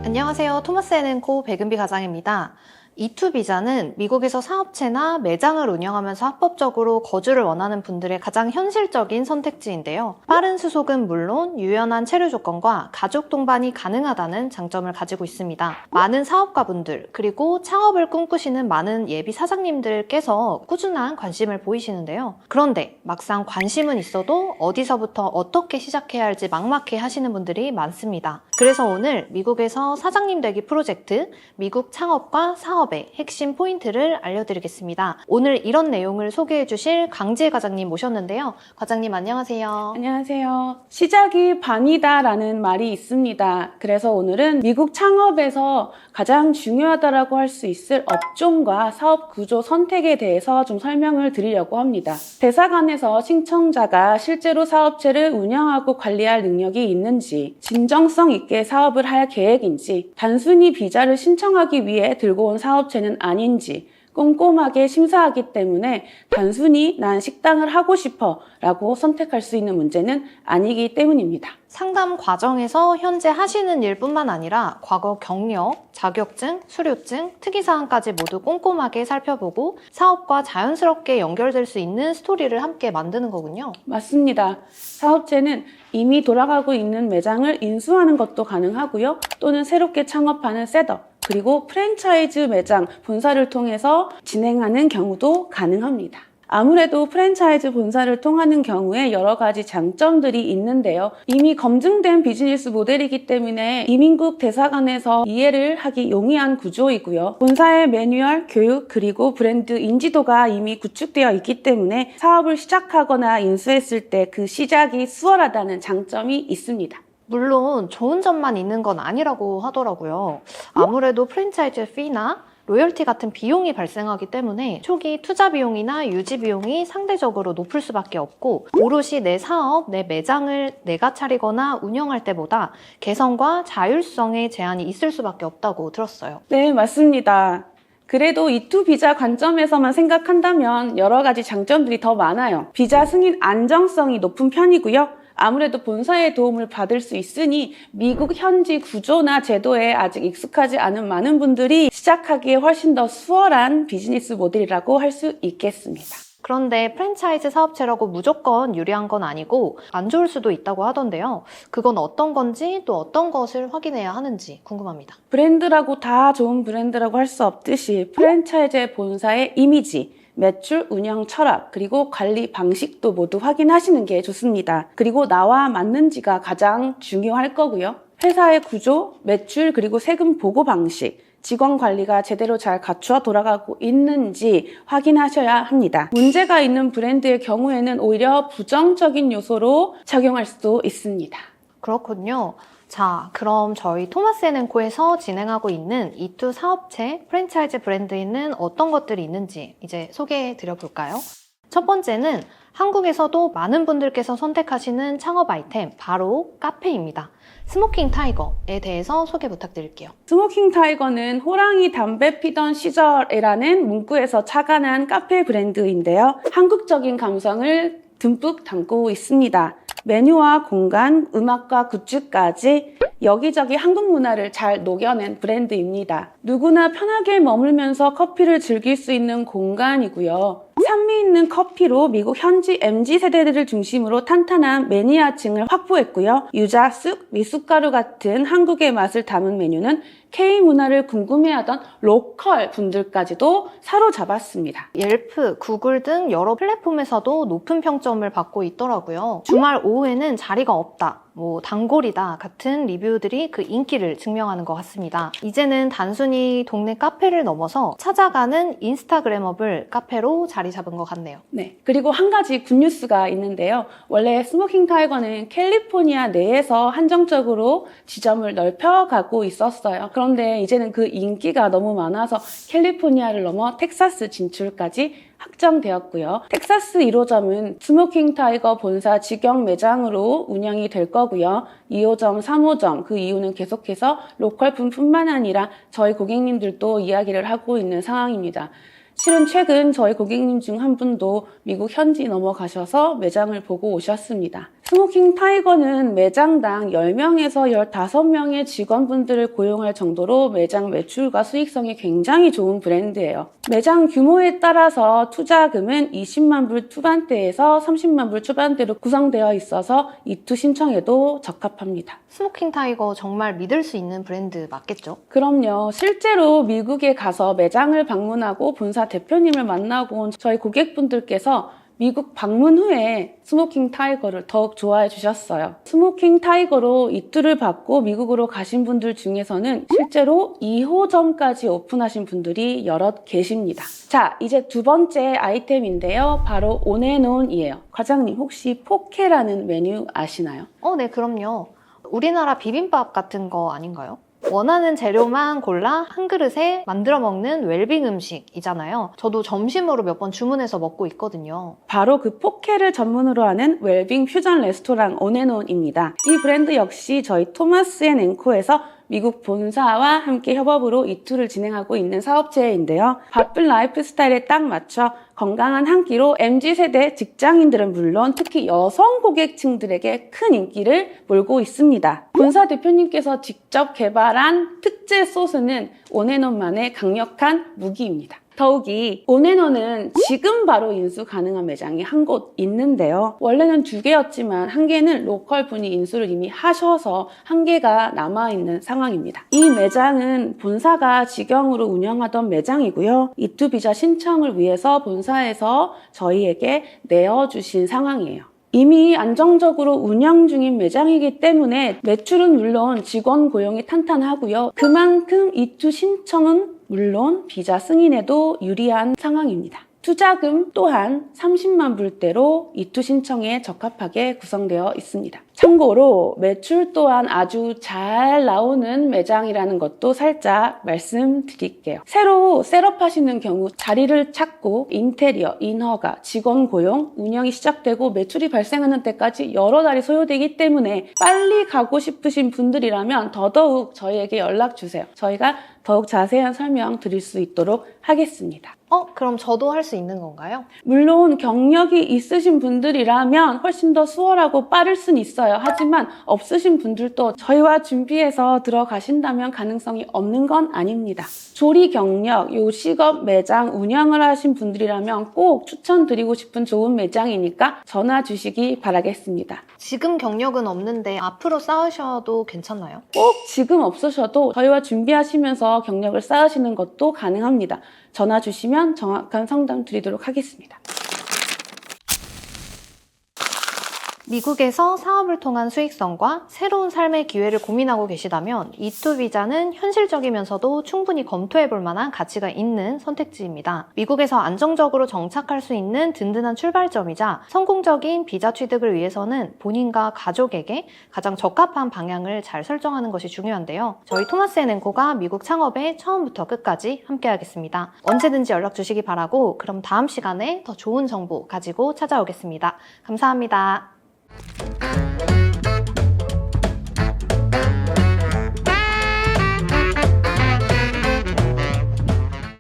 안녕하세요. 토마스 앤 코 백은비 과장입니다. E2 비자는 미국에서 사업체나 매장을 운영하면서 합법적으로 거주를 원하는 분들의 가장 현실적인 선택지인데요. 빠른 수속은 물론 유연한 체류 조건과 가족 동반이 가능하다는 장점을 가지고 있습니다. 많은 사업가분들 그리고 창업을 꿈꾸시는 많은 예비 사장님들께서 꾸준한 관심을 보이시는데요. 그런데 막상 관심은 있어도 어디서부터 어떻게 시작해야 할지 막막해 하시는 분들이 많습니다. 그래서 오늘 미국에서 사장님 되기 프로젝트, 미국 창업과 사업의 핵심 포인트를 알려드리겠습니다. 오늘 이런 내용을 소개해 주실 강지혜 과장님 모셨는데요. 과장님 안녕하세요. 안녕하세요. 시작이 반이다라는 말이 있습니다. 그래서 오늘은 미국 창업에서 가장 중요하다라고 할 수 있을 업종과 사업 구조 선택에 대해서 좀 설명을 드리려고 합니다. 대사관에서 신청자가 실제로 사업체를 운영하고 관리할 능력이 있는지, 진정성 있게 사업을 할 계획인지, 단순히 비자를 신청하기 위해 들고 온 사업체는 아닌지 꼼꼼하게 심사하기 때문에 단순히 난 식당을 하고 싶어 라고 선택할 수 있는 문제는 아니기 때문입니다. 상담 과정에서 현재 하시는 일뿐만 아니라 과거 경력, 자격증, 수료증, 특이사항까지 모두 꼼꼼하게 살펴보고 사업과 자연스럽게 연결될 수 있는 스토리를 함께 만드는 거군요. 맞습니다. 사업체는 이미 돌아가고 있는 매장을 인수하는 것도 가능하고요. 또는 새롭게 창업하는 셋업, 그리고 프랜차이즈 매장, 본사를 통해서 진행하는 경우도 가능합니다. 아무래도 프랜차이즈 본사를 통하는 경우에 여러 가지 장점들이 있는데요. 이미 검증된 비즈니스 모델이기 때문에 이민국 대사관에서 이해를 하기 용이한 구조이고요. 본사의 매뉴얼, 교육, 그리고 브랜드 인지도가 이미 구축되어 있기 때문에 사업을 시작하거나 인수했을 때 그 시작이 수월하다는 장점이 있습니다. 물론 좋은 점만 있는 건 아니라고 하더라고요. 아무래도 프랜차이즈 피나 로열티 같은 비용이 발생하기 때문에 초기 투자 비용이나 유지 비용이 상대적으로 높을 수밖에 없고 오롯이 내 사업, 내 매장을 내가 차리거나 운영할 때보다 개성과 자율성에 제한이 있을 수밖에 없다고 들었어요. 네, 맞습니다. 그래도 E2 비자 관점에서만 생각한다면 여러 가지 장점들이 더 많아요. 비자 승인 안정성이 높은 편이고요. 아무래도 본사의 도움을 받을 수 있으니 미국 현지 구조나 제도에 아직 익숙하지 않은 많은 분들이 시작하기에 훨씬 더 수월한 비즈니스 모델이라고 할 수 있겠습니다. 그런데 프랜차이즈 사업체라고 무조건 유리한 건 아니고 안 좋을 수도 있다고 하던데요. 그건 어떤 건지 또 어떤 것을 확인해야 하는지 궁금합니다. 브랜드라고 다 좋은 브랜드라고 할 수 없듯이 프랜차이즈 본사의 이미지, 매출, 운영 철학, 그리고 관리 방식도 모두 확인하시는 게 좋습니다. 그리고 나와 맞는지가 가장 중요할 거고요. 회사의 구조, 매출, 그리고 세금 보고 방식, 직원 관리가 제대로 잘 갖추어 돌아가고 있는지 확인하셔야 합니다. 문제가 있는 브랜드의 경우에는 오히려 부정적인 요소로 작용할 수도 있습니다. 그렇군요. 자, 그럼 저희 토마스 앤 코에서 진행하고 있는 E2 사업체 프랜차이즈 브랜드에는 어떤 것들이 있는지 이제 소개해 드려 볼까요? 첫 번째는 한국에서도 많은 분들께서 선택하시는 창업 아이템 바로 카페입니다. 스모킹 타이거에 대해서 소개 부탁드릴게요. 스모킹 타이거는 호랑이 담배 피던 시절이라는 문구에서 착안한 카페 브랜드인데요. 한국적인 감성을 듬뿍 담고 있습니다. 메뉴와 공간, 음악과 굿즈까지 여기저기 한국 문화를 잘 녹여낸 브랜드입니다. 누구나 편하게 머물면서 커피를 즐길 수 있는 공간이고요. 산미 있는 커피로 미국 현지 MZ세대들을 중심으로 탄탄한 매니아층을 확보했고요. 유자, 쑥, 미숫가루 같은 한국의 맛을 담은 메뉴는 K문화를 궁금해하던 로컬 분들까지도 사로잡았습니다. 옐프, 구글 등 여러 플랫폼에서도 높은 평점을 받고 있더라고요. 주말 오후에는 자리가 없다, 단골이다 같은 리뷰들이 그 인기를 증명하는 것 같습니다. 이제는 단순히 동네 카페를 넘어서 찾아가는 인스타그래머블 카페로 자리 잡은 것 같네요. 네, 그리고 한 가지 굿뉴스가 있는데요. 원래 스모킹 타이거는 캘리포니아 내에서 한정적으로 지점을 넓혀가고 있었어요. 그런데 이제는 그 인기가 너무 많아서 캘리포니아를 넘어 텍사스 진출까지 확정되었고요. 텍사스 1호점은 스모킹 타이거 본사 직영 매장으로 운영이 될 거고요. 2호점, 3호점, 그 이유는 계속해서 로컬분뿐만 아니라 저희 고객님들도 이야기를 하고 있는 상황입니다. 실은 최근 저희 고객님 중 한 분도 미국 현지 넘어가셔서 매장을 보고 오셨습니다. 스모킹 타이거는 매장당 10명에서 15명의 직원분들을 고용할 정도로 매장 매출과 수익성이 굉장히 좋은 브랜드예요. 매장 규모에 따라서 투자금은 20만 불 후반대에서 30만 불 초반대로 구성되어 있어서 이투 신청에도 적합합니다. 스모킹 타이거 정말 믿을 수 있는 브랜드 맞겠죠? 그럼요. 실제로 미국에 가서 매장을 방문하고 본사 대표님을 만나고 온 저희 고객분들께서 미국 방문 후에 스모킹 타이거를 더욱 좋아해 주셨어요. 스모킹 타이거로 이투를 받고 미국으로 가신 분들 중에서는 실제로 2호점까지 오픈하신 분들이 여럿 계십니다. 자, 이제 두 번째 아이템인데요. 바로 온앤온이에요. 과장님 혹시 포케라는 메뉴 아시나요? 네, 그럼요. 우리나라 비빔밥 같은 거 아닌가요? 원하는 재료만 골라 한 그릇에 만들어 먹는 웰빙 음식이잖아요. 저도 점심으로 몇 번 주문해서 먹고 있거든요. 바로 그 포케를 전문으로 하는 웰빙 퓨전 레스토랑 온앤온입니다. 이 브랜드 역시 저희 토마스 앤 앵코에서 미국 본사와 함께 협업으로 이투를 진행하고 있는 사업체인데요. 바쁜 라이프 스타일에 딱 맞춰 건강한 한 끼로 MZ세대 직장인들은 물론 특히 여성 고객층들에게 큰 인기를 몰고 있습니다. 본사 대표님께서 직접 개발한 특제 소스는 온앤온만의 강력한 무기입니다. 더욱이 온앤온은 지금 바로 인수 가능한 매장이 한 곳 있는데요. 원래는 2개였지만 한 개는 로컬 분이 인수를 이미 하셔서 한 개가 남아있는 상황입니다. 이 매장은 본사가 직영으로 운영하던 매장이고요. 이투 비자 신청을 위해서 본사에서 저희에게 내어주신 상황이에요. 이미 안정적으로 운영 중인 매장이기 때문에 매출은 물론 직원 고용이 탄탄하고요. 그만큼 이투 신청은 물론 비자 승인에도 유리한 상황입니다. 투자금 또한 30만 불대로 이투 신청에 적합하게 구성되어 있습니다. 참고로 매출 또한 아주 잘 나오는 매장이라는 것도 살짝 말씀드릴게요. 새로 셋업하시는 경우 자리를 찾고 인테리어, 인허가, 직원 고용, 운영이 시작되고 매출이 발생하는 때까지 여러 달이 소요되기 때문에 빨리 가고 싶으신 분들이라면 더더욱 저희에게 연락 주세요. 저희가 더욱 자세한 설명 드릴 수 있도록 하겠습니다. 그럼 저도 할 수 있는 건가요? 물론 경력이 있으신 분들이라면 훨씬 더 수월하고 빠를 순 있어요. 하지만 없으신 분들도 저희와 준비해서 들어가신다면 가능성이 없는 건 아닙니다. 조리 경력, 요식업 매장 운영을 하신 분들이라면 꼭 추천드리고 싶은 좋은 매장이니까 전화 주시기 바라겠습니다. 지금 경력은 없는데 앞으로 쌓으셔도 괜찮나요? 꼭 지금 없으셔도 저희와 준비하시면서 경력을 쌓으시는 것도 가능합니다. 전화 주시면 정확한 상담 드리도록 하겠습니다. 미국에서 사업을 통한 수익성과 새로운 삶의 기회를 고민하고 계시다면 이투 비자는 현실적이면서도 충분히 검토해볼 만한 가치가 있는 선택지입니다. 미국에서 안정적으로 정착할 수 있는 든든한 출발점이자 성공적인 비자 취득을 위해서는 본인과 가족에게 가장 적합한 방향을 잘 설정하는 것이 중요한데요. 저희 토마스 앤 앵코가 미국 창업에 처음부터 끝까지 함께하겠습니다. 언제든지 연락 주시기 바라고 그럼 다음 시간에 더 좋은 정보 가지고 찾아오겠습니다. 감사합니다.